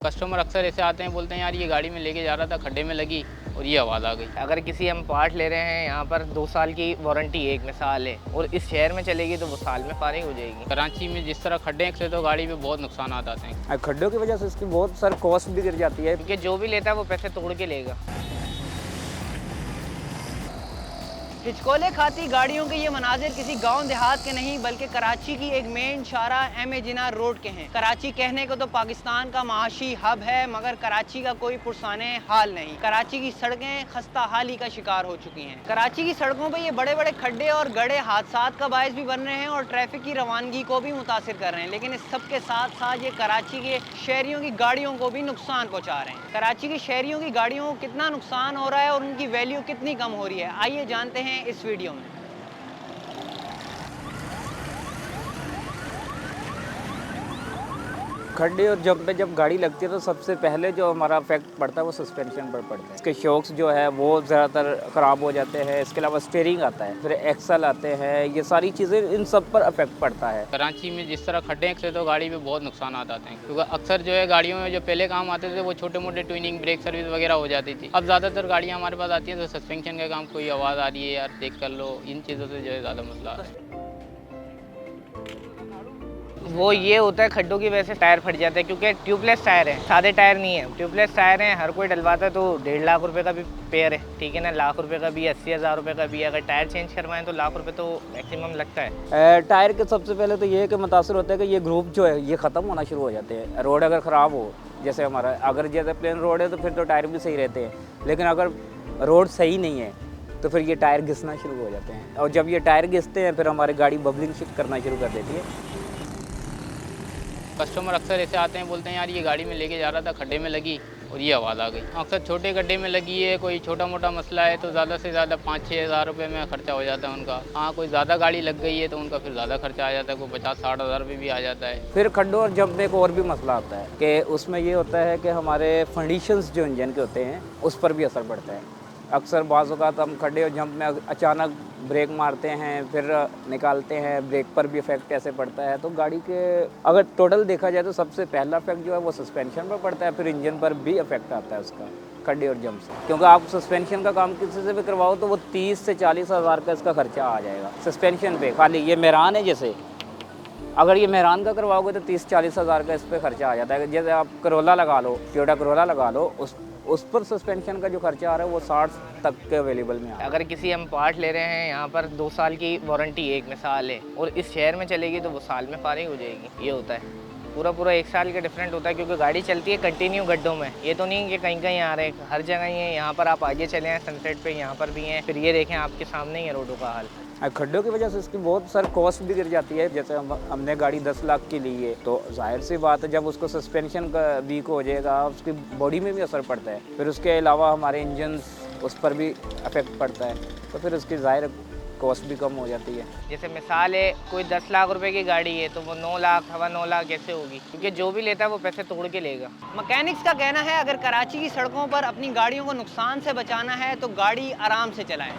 Customer अक्सर ऐसे आते हैं, बोलते हैं यार ये गाड़ी में लेके जा रहा था, खड्डे में लगी और ये आवाज़ आ गई। अगर किसी हम पार्ट ले रहे हैं, यहाँ पर 2 साल की वारंटी एक मिसाल है और इस शहर में चलेगी तो वो साल में फारिग हो जाएगी। कराची में जिस तरह खड्डे हैं, से तो गाड़ी पे बहुत नुकसान आते हैं। खड्डों की वजह से इसकी बहुत सारी कॉस्ट भी गिर जाती है, क्योंकि जो भी लेता है वो पैसे तोड़ के लेगा। हिचकोले खाती गाड़ियों के ये मनाजिर किसी गांव देहात के नहीं बल्कि कराची की एक मेन शारा एम.ए. जिना रोड के हैं। कराची कहने को तो पाकिस्तान का माशी हब है, मगर कराची का कोई पुरसाने हाल नहीं। कराची की सड़कें खस्ता हाली का शिकार हो चुकी हैं। कराची की सड़कों पर ये बड़े बड़े खड्डे और गड़े हादसात का बायस भी बन रहे हैं और ट्रैफिक की रवानगी को भी मुतासिर कर रहे हैं। लेकिन इस सब के साथ साथ ये कराची के शहरियों की गाड़ियों को भी नुकसान पहुँचा रहे हैं। कराची के शहरियों की गाड़ियों को कितना नुकसान हो रहा है और उनकी वैल्यू कितनी कम हो रही है, आइए जानते हैं इस वीडियो में। खड्डे और जंप पे जब गाड़ी लगती है तो सबसे पहले जो हमारा इफेक्ट पड़ता है वो सस्पेंशन पर पड़ता है। इसके शॉक्स जो है वो ज़्यादातर ख़राब हो जाते हैं। इसके अलावा स्टीयरिंग आता है, फिर एक्सल आते हैं, ये सारी चीज़ें इन सब पर इफेक्ट पड़ता है। कराची में जिस तरह खड्डे हैं, से तो गाड़ी पे बहुत नुकसान आते हैं, क्योंकि अक्सर जो है गाड़ियों में जो पहले काम आते थे वो छोटे मोटे ट्यूनिंग, ब्रेक सर्विस वगैरह हो जाती थी। अब ज़्यादातर गाड़ियाँ हमारे पास आती हैं तो सस्पेंशन का काम, कोई आवाज़ आ रही है यार देख कर लो, इन चीज़ों से जो है ज़्यादा मसला आता है। वो ये होता है खड्डों की वजह से टायर फट जाते हैं, क्योंकि ट्यूबलेस टायर है, सादे टायर नहीं है, ट्यूबलेस टायर हैं। हर कोई डलवाता है तो 1.5 लाख रुपए का भी पेयर है, ठीक है ना, लाख रुपए का भी, 80,000 रुपये का भी। अगर टायर चेंज करवाएं तो लाख रुपए तो मैक्सिमम लगता है। टायर के सबसे पहले तो ये है कि मुतासर होता है कि ये ग्रुप जो है ये ख़त्म होना शुरू हो जाते हैं। रोड अगर ख़राब हो, जैसे हमारा अगर जैसे प्लेन रोड है तो फिर तो टायर भी सही रहते हैं, लेकिन अगर रोड सही नहीं है तो फिर ये टायर घिसना शुरू हो जाते हैं। और जब ये टायर घिसते हैं फिर हमारी गाड़ी बबलिंग शिफ्ट करना शुरू कर देती है। कस्टमर अक्सर ऐसे आते हैं, बोलते हैं यार ये गाड़ी में लेके जा रहा था, खड्डे में लगी और ये आवाज़ आ गई। अक्सर छोटे गड्ढे में लगी है, कोई छोटा मोटा मसला है तो ज़्यादा से ज़्यादा 5-6 हज़ार रुपये में खर्चा हो जाता है उनका। हाँ, कोई ज़्यादा गाड़ी लग गई है तो उनका फिर ज़्यादा खर्चा आ जाता है, कोई 50-60 हज़ार रुपये भी आ जाता है। फिर खड्डों और जंप में एक और भी मसला आता है कि उसमें ये होता है कि हमारे कंडीशंस जो इंजन के होते हैं उस पर भी असर पड़ता है। अक्सर बाज़ औक़ात हम खड्डे और जंप में अचानक ब्रेक मारते हैं, फिर निकालते हैं, ब्रेक पर भी इफ़ेक्ट ऐसे पड़ता है। तो गाड़ी के अगर टोटल देखा जाए तो सबसे पहला इफेक्ट जो है वो सस्पेंशन पर पड़ता है, फिर इंजन पर भी इफेक्ट आता है उसका खड्डे और जंप से। क्योंकि आप सस्पेंशन का काम किसी से भी करवाओ तो वो 30 से 40 हज़ार का इसका खर्चा आ जाएगा सस्पेंशन पे। खाली ये मेहरान है, जैसे अगर ये मेहरान का करवाओगे तो 30-40 हज़ार का इस पर खर्चा आ जाता है। जैसे आप करोला लगा लो, टोयोटा करोला लगा लो, उस पर सस्पेंशन का जो खर्चा आ रहा है वो 60 तक के अवेलेबल में है। अगर किसी हम पार्ट ले रहे हैं, यहाँ पर 2 साल की वारंटी एक मिसाल है और इस शहर में चलेगी तो वो साल में फारिग हो जाएगी। ये होता है पूरा 1 साल का डिफरेंट होता है, क्योंकि गाड़ी चलती है कंटिन्यू गड्ढों में। ये तो नहीं कि कहीं कहीं आ रहे हैं, हर जगह ही है। यहाँ पर आप आगे चले हैं सनसेट पे, यहाँ पर भी हैं, फिर ये देखें आपके सामने ही है रोडों का हाल। खड्डों की वजह से इसकी बहुत सारी कॉस्ट भी गिर जाती है। जैसे हमने गाड़ी 10 लाख की ली है तो जाहिर सी बात है जब उसको सस्पेंशन का वीक हो जाएगा उसकी बॉडी में भी असर पड़ता है। फिर उसके अलावा हमारे इंजन उस पर भी अफेक्ट पड़ता है, तो फिर उसकी ज़ाहिर कॉस्ट भी कम हो जाती है। जैसे मिसाल है, कोई 10 लाख रुपए की गाड़ी है तो वो 9 लाख 9.25 लाख कैसे होगी, क्योंकि जो भी लेता है वो पैसे तोड़ के लेगा। मैकेनिक्स का कहना है अगर कराची की सड़कों पर अपनी गाड़ियों को नुकसान से बचाना है तो गाड़ी आराम से चलाएं।